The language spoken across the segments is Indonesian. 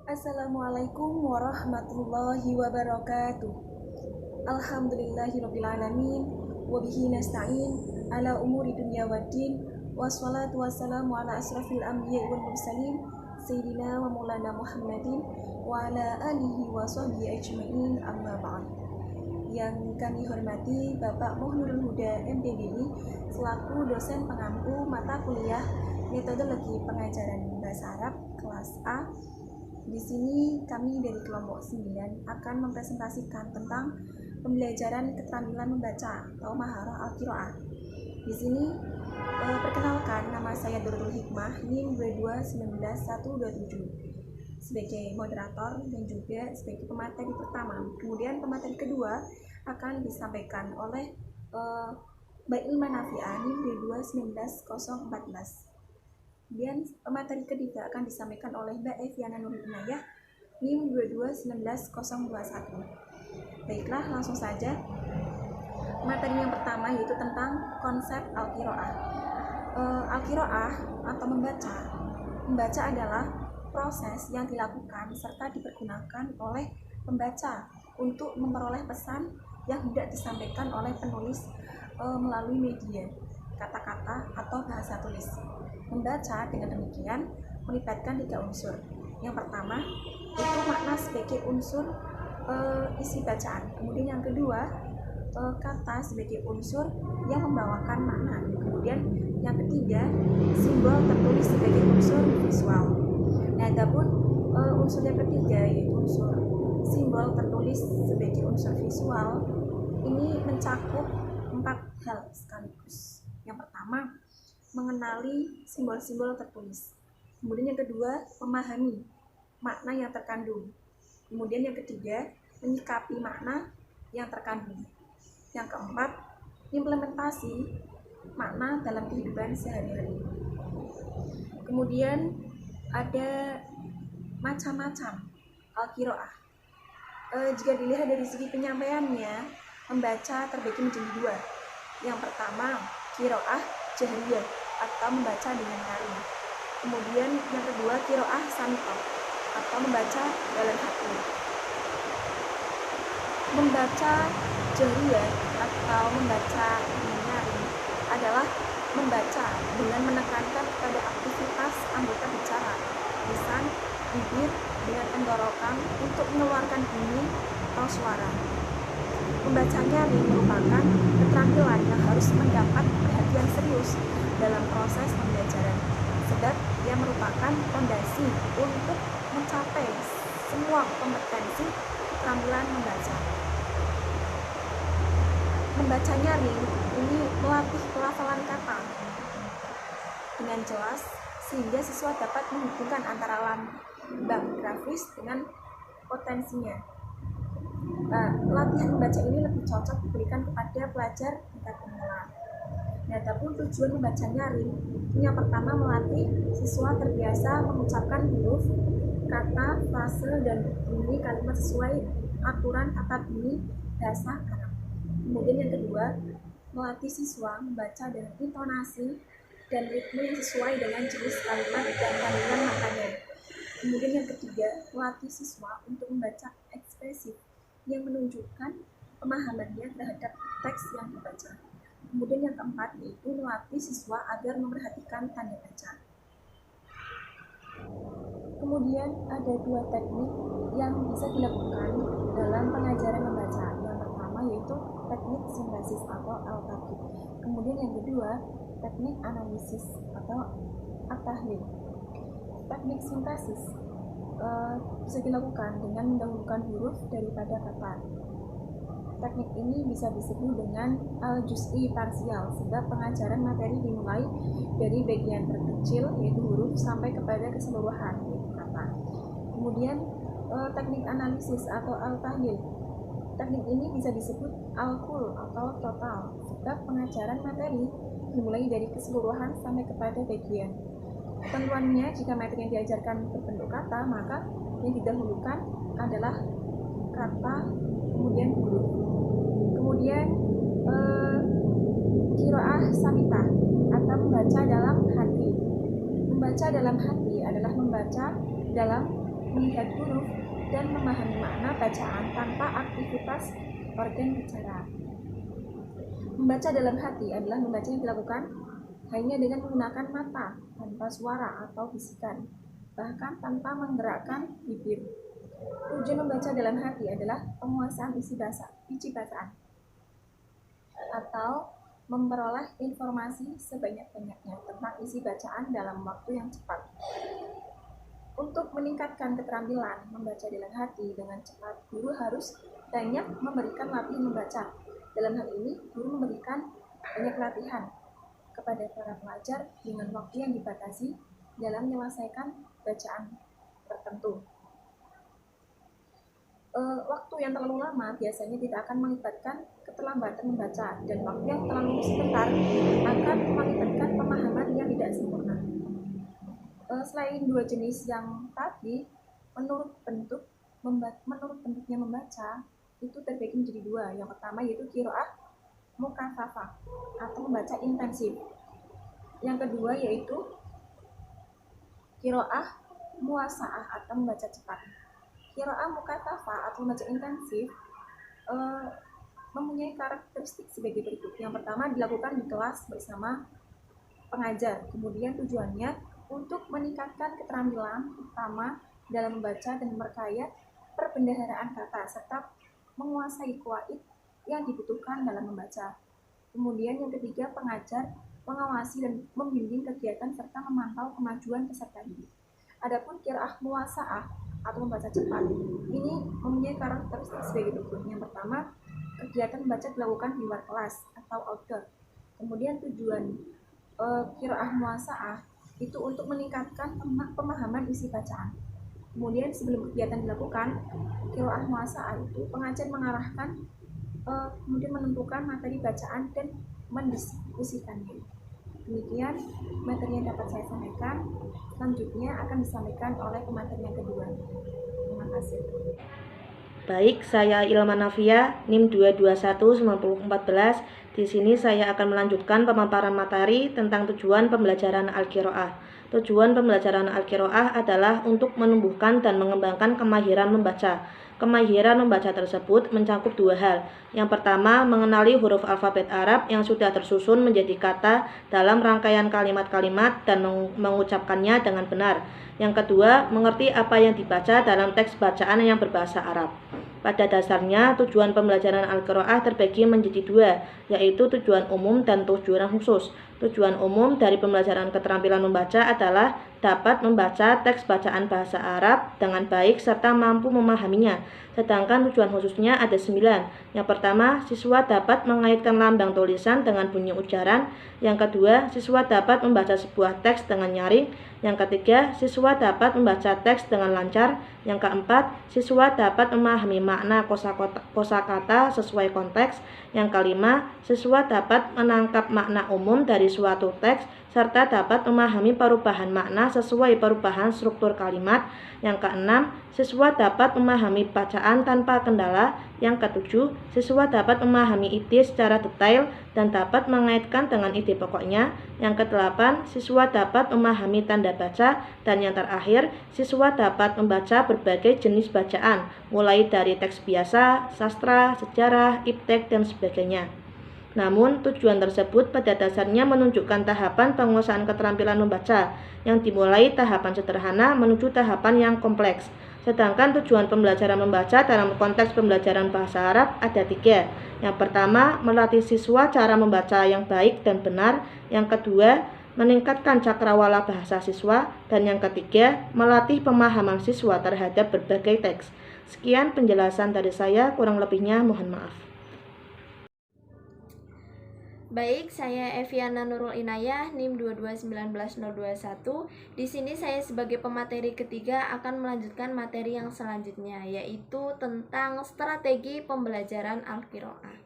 Assalamualaikum warahmatullahi wabarakatuh. Alhamdulillahirabbil alamin wa bihi nasta'in ala umuri dunya waddin wassalatu wassalamu ala asrafil anbiya'i wal mursalin sayyidina wa maulana Muhammadin wa ala alihi wa sahbihi ajmain amma ba'd. Yang kami hormati Bapak Muhnurul Huda MPDI selaku dosen pengampu mata kuliah metodologi pengajaran bahasa Arab kelas A. Di sini kami dari kelompok 9 akan mempresentasikan tentang pembelajaran keterampilan membaca atau maharah al-qiraah. Di sini perkenalkan, nama saya Durrul Hikmah NIM 2219127 sebagai moderator dan juga sebagai pemateri pertama. Kemudian pemateri kedua akan disampaikan oleh Mbak Ilma Nafi'ah NIM 2219014. Kemudian pemateri ketiga akan disampaikan oleh Mbak Eviana Nur Inayah NIM 2219021. Baiklah, langsung saja. Materi yang pertama yaitu tentang konsep al-qiraah. Al-qiraah atau membaca. Membaca adalah proses yang dilakukan serta dipergunakan oleh pembaca untuk memperoleh pesan yang hendak disampaikan oleh penulis melalui media, kata-kata atau bahasa tulis. Membaca dengan demikian melibatkan 3 unsur. Yang pertama itu makna sebagai unsur isi bacaan. Kemudian yang kedua kata sebagai unsur yang membawakan makna. Kemudian yang ketiga simbol tertulis sebagai unsur visual. Nah, adapun unsur yang ketiga yaitu unsur simbol tertulis sebagai unsur visual ini mencakup 4 hal sekaligus. Yang pertama, mengenali simbol-simbol tertulis. Kemudian yang kedua, memahami makna yang terkandung. Kemudian yang ketiga, menyikapi makna yang terkandung. Yang keempat, implementasi makna dalam kehidupan sehari-hari. Kemudian ada macam-macam al-qiraah. Jika dilihat dari segi penyampaiannya, membaca terbagi menjadi 2. Yang pertama, qiraah jahriyah atau membaca dengan nyaring. Kemudian yang kedua, qiraah samitah atau membaca dalam hati. Membaca jahriyah atau membaca dengan nyaring adalah membaca dengan menekankan pada aktivitas anggota bicara, lisan, bibir dengan tenggorokan untuk mengeluarkan bunyi atau suara. Membaca nyaring merupakan keterampilan yang harus mendapat perhatian serius dalam proses pembelajaran, sebab ia merupakan fondasi untuk mencapai semua kompetensi keterampilan membaca. Membaca nyaring ini melatih pelafalan kata dengan jelas sehingga siswa dapat menghubungkan antara lambang grafis dengan potensinya. Latihan membaca ini lebih cocok diberikan kepada pelajar tingkat pemula. Nah, adapun tujuan membaca nyaring, yang pertama melatih siswa terbiasa mengucapkan huruf, kata, frase, dan bunyi kalimat sesuai aturan tata bunyi bahasa Arab. Kemudian yang kedua, melatih siswa membaca dengan intonasi dan ritme yang sesuai dengan jenis kalimat dan kandungan maknanya. Kemudian yang ketiga, melatih siswa untuk membaca ekspresif yang menunjukkan pemahamannya terhadap teks yang dibaca. Kemudian yang keempat yaitu melatih siswa agar memperhatikan tanda baca. Kemudian ada 2 teknik yang bisa dilakukan dalam pengajaran membaca. Yang pertama yaitu teknik sintesis atau al-taqid. Kemudian yang kedua teknik analisis atau at-tahlil. Teknik sintesis bisa dilakukan dengan mendahulukan huruf daripada kata. Teknik ini bisa disebut dengan al-juz'i parsial, sebab pengajaran materi dimulai dari bagian terkecil yaitu huruf sampai kepada keseluruhan yaitu kata. Kemudian teknik analisis atau al-tahlil. Teknik ini bisa disebut al-kul atau total, sebab pengajaran materi dimulai dari keseluruhan sampai kepada bagian. Ketentuannya, jika materi yang diajarkan berbentuk kata, maka yang didahulukan adalah kata, kemudian huruf. Kemudian qiraah samitah atau membaca dalam hati. Membaca dalam hati adalah membaca dalam melihat huruf dan memahami makna bacaan tanpa aktivitas organ bicara. Membaca dalam hati adalah membaca yang dilakukan hanya dengan menggunakan mata, tanpa suara atau bisikan, bahkan tanpa menggerakkan bibir. Tujuan membaca dalam hati adalah penguasaan isi bacaan atau memperoleh informasi sebanyak-banyaknya tentang isi bacaan dalam waktu yang cepat. Untuk meningkatkan keterampilan membaca dalam hati dengan cepat, guru harus banyak memberikan latihan membaca. Dalam hal ini, guru memberikan banyak latihan kepada para pelajar dengan waktu yang dibatasi dalam menyelesaikan bacaan tertentu. Waktu yang terlalu lama biasanya tidak akan mengakibatkan keterlambatan membaca, dan waktu yang terlalu sebentar akan mengakibatkan pemahaman yang tidak sempurna. Selain dua jenis yang tadi, menurut bentuknya membaca itu terbagi menjadi dua. Yang pertama yaitu qiraah mukaffafah atau membaca intensif. Yang kedua yaitu qiraah muwasaah atau membaca cepat. Qiraah mukaffafah atau membaca intensif mempunyai karakteristik sebagai berikut. Yang pertama, dilakukan di kelas bersama pengajar. Kemudian tujuannya untuk meningkatkan keterampilan utama dalam membaca dan memperkaya perbendaharaan kata serta menguasai qawaid yang dibutuhkan dalam membaca. Kemudian yang ketiga, pengajar mengawasi dan membimbing kegiatan serta memantau kemajuan peserta didik. Adapun qiraah muwasaah atau membaca cepat ini mempunyai karakteristik sebagai berikut. Yang pertama, kegiatan membaca dilakukan di luar kelas atau outdoor. Kemudian tujuan qiraah muwasaah itu untuk meningkatkan pemahaman isi bacaan. Kemudian sebelum kegiatan dilakukan qiraah muwasaah itu pengajar mengarahkan kemudian menentukan materi bacaan dan mendiskusikannya. Demikian materi yang dapat saya sampaikan. Selanjutnya akan disampaikan oleh pemateri yang kedua. Terima kasih. Baik, saya Ilma Nafia, NIM 2219014. Di sini saya akan melanjutkan pemaparan materi tentang tujuan pembelajaran Al-Qiraah. Tujuan pembelajaran Al-Qiraah adalah untuk menumbuhkan dan mengembangkan kemahiran membaca. Kemahiran membaca tersebut mencakup dua hal. Yang pertama, mengenali huruf alfabet Arab yang sudah tersusun menjadi kata dalam rangkaian kalimat-kalimat dan mengucapkannya dengan benar. Yang kedua, mengerti apa yang dibaca dalam teks bacaan yang berbahasa Arab. Pada dasarnya, tujuan pembelajaran Al-Qiraah terbagi menjadi dua, yaitu tujuan umum dan tujuan khusus. Tujuan umum dari pembelajaran keterampilan membaca adalah dapat membaca teks bacaan bahasa Arab dengan baik serta mampu memahaminya. Sedangkan tujuan khususnya ada 9. Yang pertama, siswa dapat mengaitkan lambang tulisan dengan bunyi ujaran. Yang kedua, siswa dapat membaca sebuah teks dengan nyaring. Yang ketiga, siswa dapat membaca teks dengan lancar. Yang keempat, siswa dapat memahami makna kosakata sesuai konteks. Yang kelima, siswa dapat menangkap makna umum dari suatu teks serta dapat memahami perubahan makna sesuai perubahan struktur kalimat. Yang keenam, siswa dapat memahami bacaan tanpa kendala. Yang ketujuh, siswa dapat memahami ide secara detail dan dapat mengaitkan dengan ide pokoknya. Yang kedelapan, siswa dapat memahami tanda baca. Dan yang terakhir, siswa dapat membaca berbagai jenis bacaan, mulai dari teks biasa, sastra, sejarah, iptek, dan sebagainya. Namun, tujuan tersebut pada dasarnya menunjukkan tahapan penguasaan keterampilan membaca yang dimulai tahapan sederhana menuju tahapan yang kompleks. Sedangkan tujuan pembelajaran membaca dalam konteks pembelajaran bahasa Arab ada 3. Yang pertama, melatih siswa cara membaca yang baik dan benar. Yang kedua, meningkatkan cakrawala bahasa siswa. Dan yang ketiga, melatih pemahaman siswa terhadap berbagai teks. Sekian penjelasan dari saya, kurang lebihnya mohon maaf. Baik, saya Eviana Nurul Inayah, NIM 2219021. Di sini saya sebagai pemateri ketiga akan melanjutkan materi yang selanjutnya, yaitu tentang strategi pembelajaran Al-Qiraah.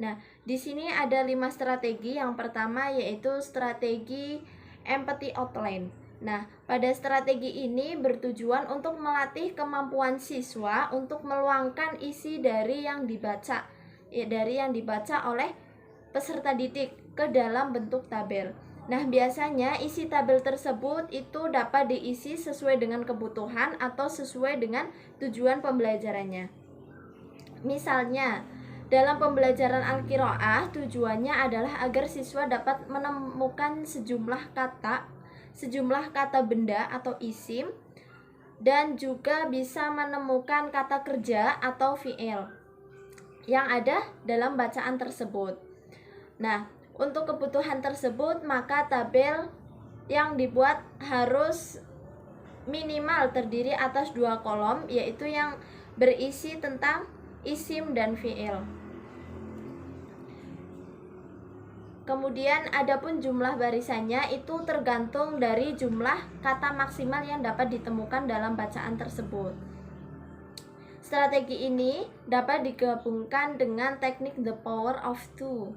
Nah, di sini ada 5 strategi. Yang pertama yaitu strategi empathy outline. Nah, pada strategi ini bertujuan untuk melatih kemampuan siswa untuk meluangkan isi dari yang dibaca oleh peserta didik ke dalam bentuk tabel. Nah, biasanya isi tabel tersebut itu dapat diisi sesuai dengan kebutuhan atau sesuai dengan tujuan pembelajarannya. Misalnya, dalam pembelajaran Al-Qiraah tujuannya adalah agar siswa dapat menemukan sejumlah kata benda atau isim, dan juga bisa menemukan kata kerja atau fiil yang ada dalam bacaan tersebut. Nah, untuk kebutuhan tersebut maka tabel yang dibuat harus minimal terdiri atas 2 kolom, yaitu yang berisi tentang isim dan fiil. Kemudian adapun jumlah barisannya itu tergantung dari jumlah kata maksimal yang dapat ditemukan dalam bacaan tersebut. Strategi ini dapat digabungkan dengan teknik the power of two.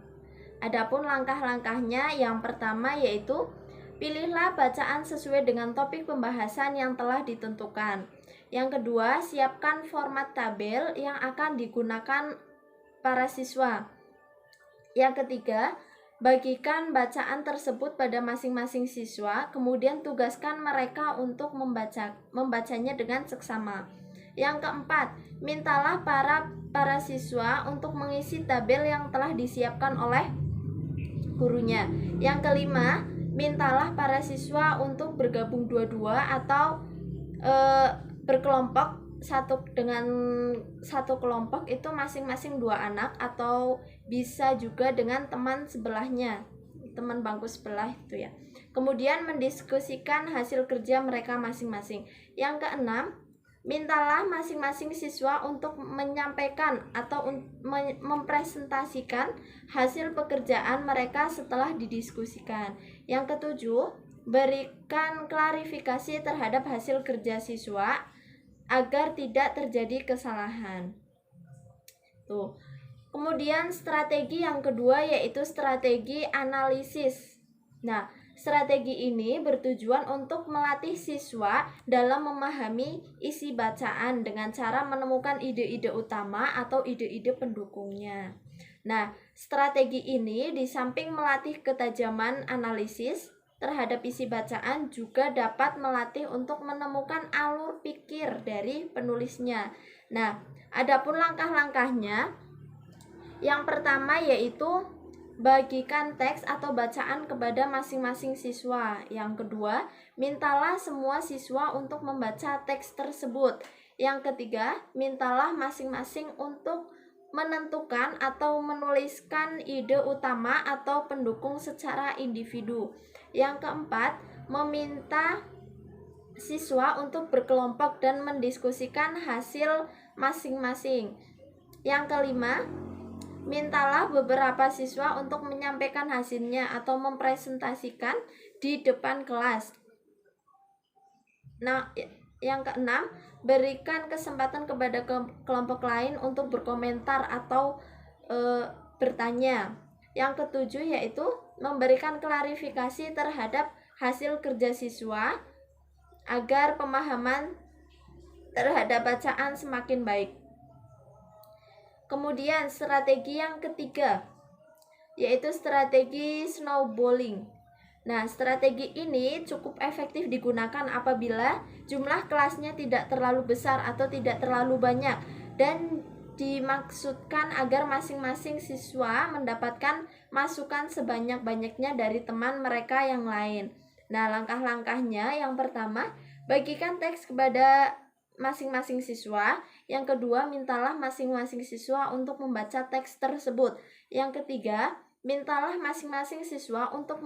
Adapun langkah-langkahnya, yang pertama yaitu pilihlah bacaan sesuai dengan topik pembahasan yang telah ditentukan. Yang kedua, siapkan format tabel yang akan digunakan para siswa. Yang ketiga, bagikan bacaan tersebut pada masing-masing siswa, kemudian tugaskan mereka untuk membacanya dengan seksama. Yang keempat, mintalah para siswa untuk mengisi tabel yang telah disiapkan oleh gurunya. Yang kelima, mintalah para siswa untuk bergabung dua-dua atau berkelompok, satu kelompok itu masing-masing 2 anak, atau bisa juga dengan teman sebelahnya, teman bangku sebelah itu ya. Kemudian mendiskusikan hasil kerja mereka masing-masing. Yang keenam, mintalah masing-masing siswa untuk menyampaikan atau mempresentasikan hasil pekerjaan mereka setelah didiskusikan. Yang ketujuh, berikan klarifikasi terhadap hasil kerja siswa agar tidak terjadi kesalahan. Tuh. Kemudian strategi yang kedua yaitu strategi analisis. Nah, strategi ini bertujuan untuk melatih siswa dalam memahami isi bacaan dengan cara menemukan ide-ide utama atau ide-ide pendukungnya. Nah, strategi ini di samping melatih ketajaman analisis terhadap isi bacaan, juga dapat melatih untuk menemukan alur pikir dari penulisnya. Nah, adapun langkah-langkahnya, yang pertama yaitu bagikan teks atau bacaan kepada masing-masing siswa. Yang kedua, mintalah semua siswa untuk membaca teks tersebut. Yang ketiga, mintalah masing-masing untuk menentukan atau menuliskan ide utama atau pendukung secara individu. Yang keempat, meminta siswa untuk berkelompok dan mendiskusikan hasil masing-masing. Yang kelima, mintalah beberapa siswa untuk menyampaikan hasilnya atau mempresentasikan di depan kelas. Nah, yang keenam, berikan kesempatan kepada kelompok lain untuk berkomentar atau bertanya. Yang ketujuh yaitu memberikan klarifikasi terhadap hasil kerja siswa agar pemahaman terhadap bacaan semakin baik. Kemudian strategi yang ketiga yaitu strategi snowballing. Nah, strategi ini cukup efektif digunakan apabila jumlah kelasnya tidak terlalu besar atau tidak terlalu banyak, dan dimaksudkan agar masing-masing siswa mendapatkan masukan sebanyak-banyaknya dari teman mereka yang lain. Nah, langkah-langkahnya, yang pertama, bagikan teks kepada masing-masing siswa. Yang kedua, mintalah masing-masing siswa untuk membaca teks tersebut. Yang ketiga, mintalah masing-masing siswa untuk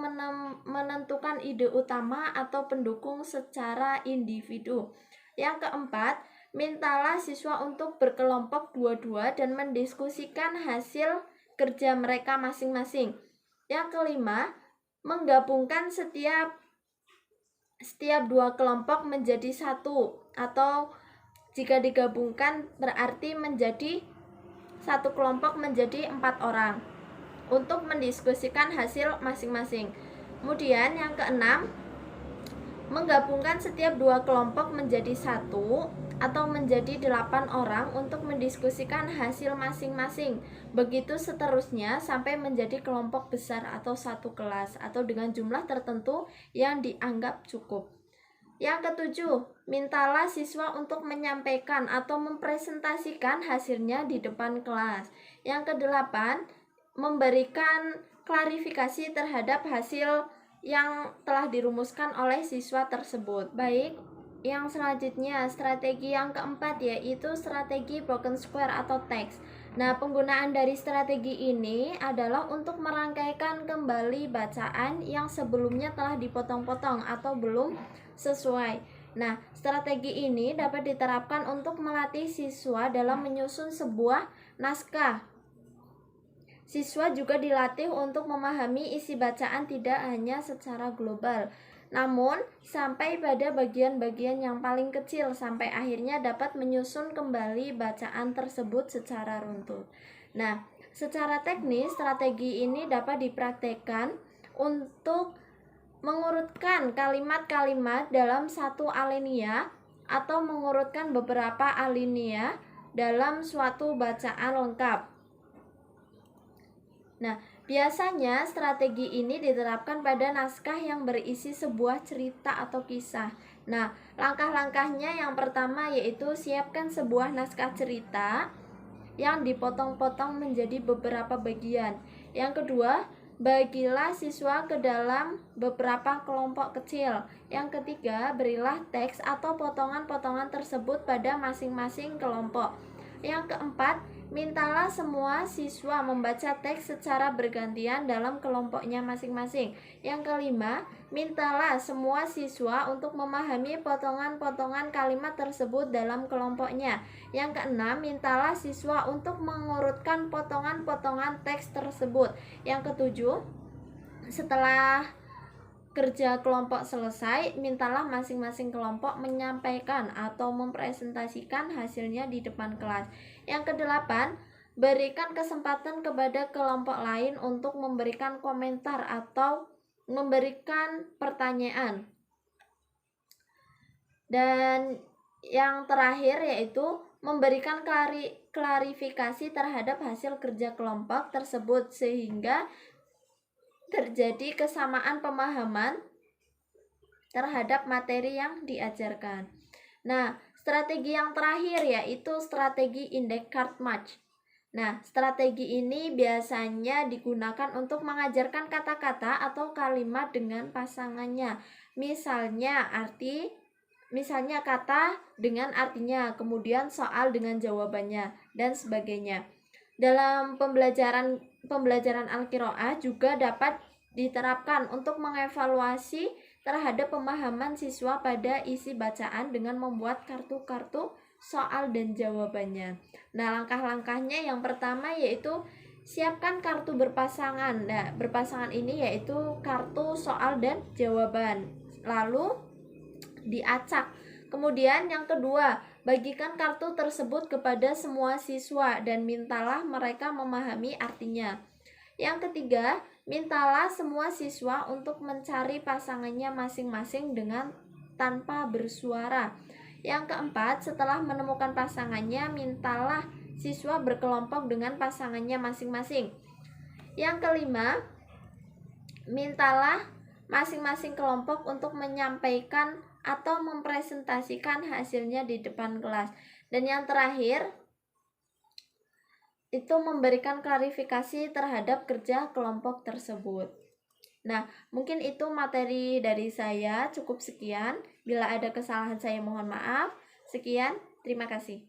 menentukan ide utama atau pendukung secara individu. Yang keempat, mintalah siswa untuk berkelompok dua-dua dan mendiskusikan hasil kerja mereka masing-masing. Yang kelima, menggabungkan setiap 2 kelompok menjadi 1, atau jika digabungkan berarti menjadi 1 kelompok menjadi 4 orang untuk mendiskusikan hasil masing-masing. Kemudian yang keenam, menggabungkan setiap 2 kelompok menjadi 1 atau menjadi 8 orang untuk mendiskusikan hasil masing-masing. Begitu seterusnya sampai menjadi kelompok besar atau satu kelas atau dengan jumlah tertentu yang dianggap cukup. Yang ketujuh, mintalah siswa untuk menyampaikan atau mempresentasikan hasilnya di depan kelas. Yang kedelapan, memberikan klarifikasi terhadap hasil yang telah dirumuskan oleh siswa tersebut. Baik, yang selanjutnya strategi yang keempat yaitu strategi broken square atau teks. Nah, penggunaan dari strategi ini adalah untuk merangkaikan kembali bacaan yang sebelumnya telah dipotong-potong atau belum sesuai. Nah, strategi ini dapat diterapkan untuk melatih siswa dalam menyusun sebuah naskah. Siswa juga dilatih untuk memahami isi bacaan tidak hanya secara global, namun sampai pada bagian-bagian yang paling kecil sampai akhirnya dapat menyusun kembali bacaan tersebut secara runtut. Nah, secara teknis strategi ini dapat dipraktekkan untuk mengurutkan kalimat-kalimat dalam satu alinea atau mengurutkan beberapa alinea dalam suatu bacaan lengkap. Nah, biasanya strategi ini diterapkan pada naskah yang berisi sebuah cerita atau kisah. Nah, langkah-langkahnya yang pertama yaitu siapkan sebuah naskah cerita yang dipotong-potong menjadi beberapa bagian. Yang kedua, bagilah siswa ke dalam beberapa kelompok kecil. Yang ketiga, berilah teks atau potongan-potongan tersebut pada masing-masing kelompok. Yang keempat, mintalah semua siswa membaca teks secara bergantian dalam kelompoknya masing-masing. Yang kelima, mintalah semua siswa untuk memahami potongan-potongan kalimat tersebut dalam kelompoknya. Yang keenam, mintalah siswa untuk mengurutkan potongan-potongan teks tersebut. Yang ketujuh, setelah kerja kelompok selesai, mintalah masing-masing kelompok menyampaikan atau mempresentasikan hasilnya di depan kelas. Yang kedelapan, berikan kesempatan kepada kelompok lain untuk memberikan komentar atau memberikan pertanyaan. Dan yang terakhir yaitu memberikan klarifikasi terhadap hasil kerja kelompok tersebut sehingga terjadi kesamaan pemahaman terhadap materi yang diajarkan. Nah, strategi yang terakhir yaitu strategi index card match. Nah, strategi ini biasanya digunakan untuk mengajarkan kata-kata atau kalimat dengan pasangannya. Misalnya kata dengan artinya, kemudian soal dengan jawabannya dan sebagainya. Dalam pembelajaran Al-Qiraah juga dapat diterapkan untuk mengevaluasi terhadap pemahaman siswa pada isi bacaan dengan membuat kartu-kartu soal dan jawabannya. Nah, langkah-langkahnya yang pertama yaitu siapkan kartu berpasangan. Nah, berpasangan ini yaitu kartu soal dan jawaban. Lalu diacak. Kemudian yang kedua, bagikan kartu tersebut kepada semua siswa dan mintalah mereka memahami artinya. Yang ketiga, mintalah semua siswa untuk mencari pasangannya masing-masing dengan tanpa bersuara. Yang keempat, setelah menemukan pasangannya, mintalah siswa berkelompok dengan pasangannya masing-masing. Yang kelima, mintalah masing-masing kelompok untuk menyampaikan atau mempresentasikan hasilnya di depan kelas. Dan yang terakhir itu memberikan klarifikasi terhadap kerja kelompok tersebut. Nah, mungkin itu materi dari saya, cukup sekian. Bila ada kesalahan saya mohon maaf. Sekian, terima kasih.